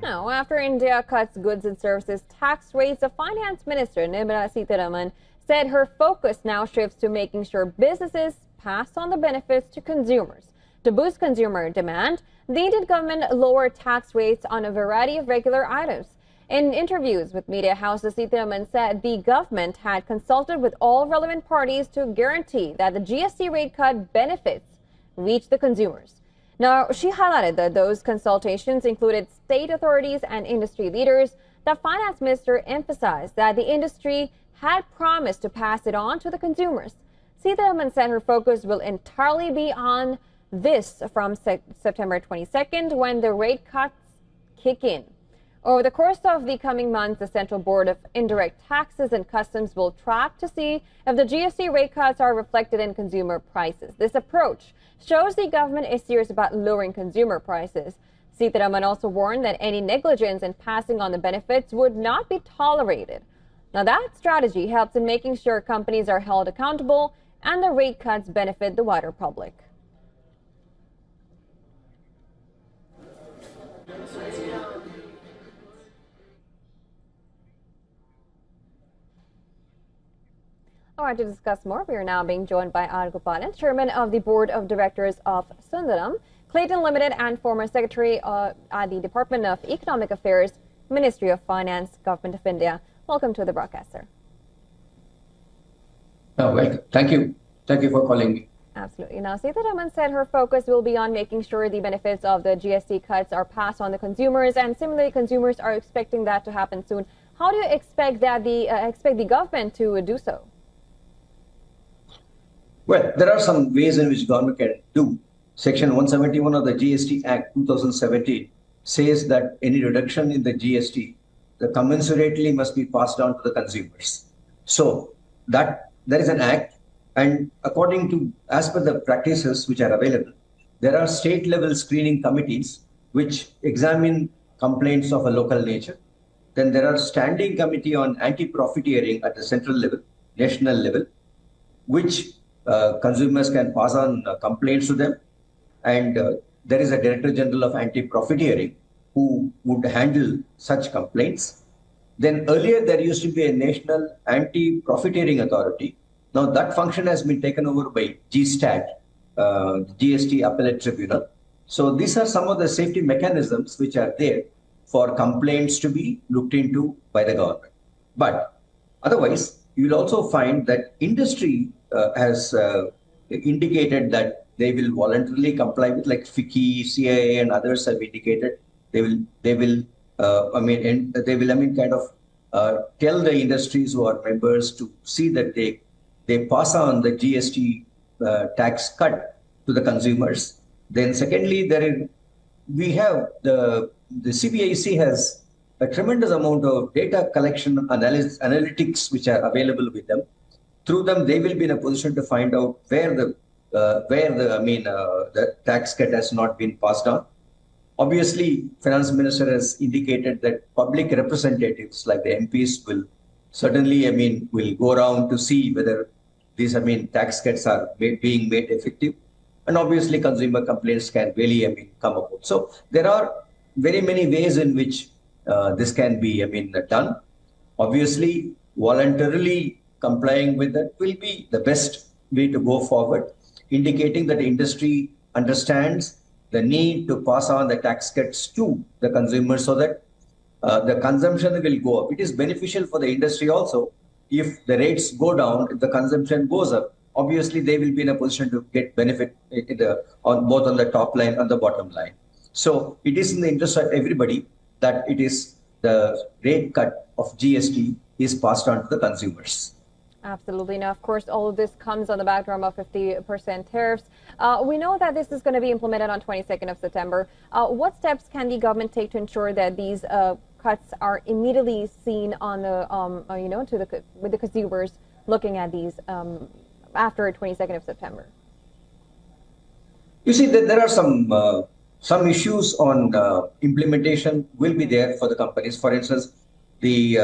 Now, after India cuts goods and services tax rates, the Finance Minister Nirmala Sitharaman said her focus now shifts to making sure businesses pass on the benefits to consumers. To boost consumer demand, the Indian government lowered tax rates on a variety of regular items. In interviews with media houses, Sitharaman said the government had consulted with all relevant parties to guarantee that the GST rate cut benefits reach the consumers. Now, she highlighted that those consultations included state authorities and industry leaders. The finance minister emphasized that the industry had promised to pass it on to the consumers. Sitharaman said her focus will entirely be on this from September 22nd, when the rate cuts kick in. Over the course of the coming months, the Central Board of Indirect Taxes and Customs will track to see if the GST rate cuts are reflected in consumer prices. This approach shows the government is serious about lowering consumer prices. Sitharaman also warned that any negligence in passing on the benefits would not be tolerated. Now, that strategy helps in making sure companies are held accountable and the rate cuts benefit the wider public. All right, to discuss more, we are now being joined by R. Gopalan, Chairman of the Board of Directors of Sundaram, Clayton Limited, and former Secretary at the Department of Economic Affairs, Ministry of Finance, Government of India. Welcome to the broadcast, sir. Welcome. Thank you. Thank you for calling me. Absolutely. Now, Sitharaman said her focus will be on making sure the benefits of the GST cuts are passed on to consumers, and similarly, consumers are expecting that to happen soon. How do you expect that the government to do so? Well, there are some ways in which government can do. Section 171 of the GST Act 2017 says that any reduction in the GST, the commensurately must be passed on to the consumers. So that there is an act, and according to, as per the practices which are available, there are state level screening committees which examine complaints of a local nature. Then there are standing committee on anti-profiteering at the central level, national level, which consumers can pass on complaints to them, and there is a Director General of Anti-Profiteering who would handle such complaints. Then earlier there used to be a National Anti-Profiteering Authority. Now that function has been taken over by GSTAT, GST Appellate Tribunal. So these are some of the safety mechanisms which are there for complaints to be looked into by the government. But otherwise, you will also find that industry has indicated that they will voluntarily comply with, like FICCI, CIA, and others have indicated they will kind of tell the industries who are members to see that they pass on the GST tax cut to the consumers. Then secondly, we have the CBIC has a tremendous amount of data collection analytics which are available with them. Through them, they will be in a position to find out where the tax cut has not been passed on. Obviously, Finance Minister has indicated that public representatives like the MPs will certainly, will go around to see whether these, tax cuts are being made effective. And obviously, consumer complaints can really, come about. So there are very many ways in which this can be, done. Obviously, voluntarily complying with that will be the best way to go forward, indicating that the industry understands the need to pass on the tax cuts to the consumers so that the consumption will go up. It is beneficial for the industry also. If the rates go down, if the consumption goes up, obviously they will be in a position to get benefit on both on the top line and the bottom line. So it is in the interest of everybody that it is the rate cut of GST is passed on to the consumers. Absolutely. Now, of course, all of this comes on the backdrop of 50% tariffs. We know that this is going to be implemented on 22nd of September. What steps can the government take to ensure that these cuts are immediately seen on the, with the consumers looking at these after 22nd of September? You see, there are some issues on implementation will be there for the companies. For instance, the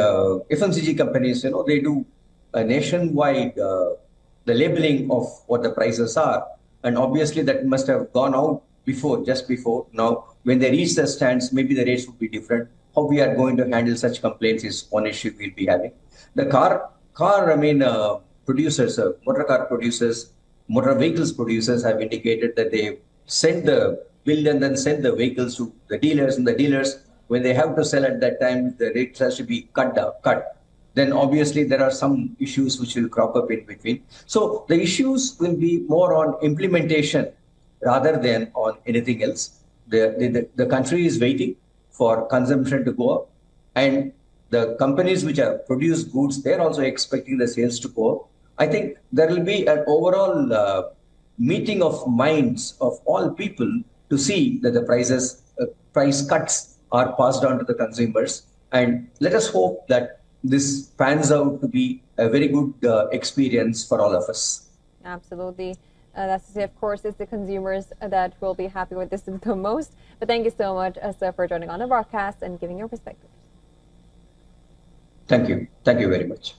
FMCG companies, they do a nationwide the labeling of what the prices are, and obviously that must have gone out before, just before. Now, when they reach the stands, maybe the rates would be different. How we are going to handle such complaints is one issue we'll be having. The producers, motor car producers, motor vehicles producers have indicated that they send the bill and then send the vehicles to the dealers, and the dealers, when they have to sell at that time, the rates has to be cut. Then obviously there are some issues which will crop up in between. So the issues will be more on implementation rather than on anything else. The country is waiting for consumption to go up, and the companies which are produce goods, they're also expecting the sales to go up. I think there will be an overall meeting of minds of all people to see that the price cuts are passed on to the consumers. And let us hope that this pans out to be a very good experience for all of us. Absolutely. That's to say, of course, it's the consumers that will be happy with this the most. But thank you so much, sir, for joining on the broadcast and giving your perspective. Thank you. Thank you very much.